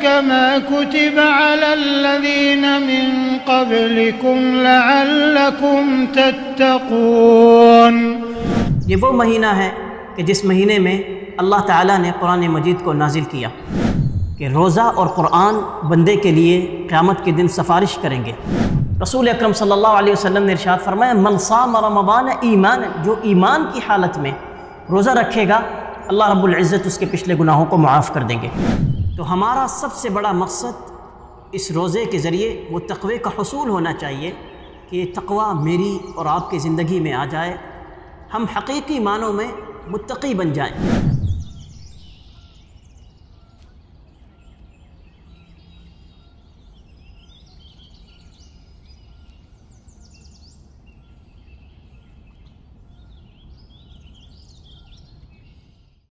كما كتب على الذين من قبلكم لعلكم تتقون۔ یہ وہ مہینہ ہے کہ جس مہینے میں اللہ تعالیٰ نے قرآن مجید کو نازل کیا کہ روزہ اور قرآن بندے کے لیے قیامت کے دن سفارش کریں گے۔ رسول اکرم صلی اللہ علیہ وسلم نے ارشاد فرمایا من صام رمضان ایمانا، جو ایمان کی حالت میں روزہ رکھے گا اللہ رب العزت اس کے پچھلے گناہوں کو معاف کر دیں گے۔ تو ہمارا سب سے بڑا مقصد اس روزے کے ذریعے وہ تقوی کا حصول ہونا چاہیے کہ یہ تقوی میری اور آپ کی زندگی میں آ جائے، ہم حقیقی معنوں میں متقی بن جائیں۔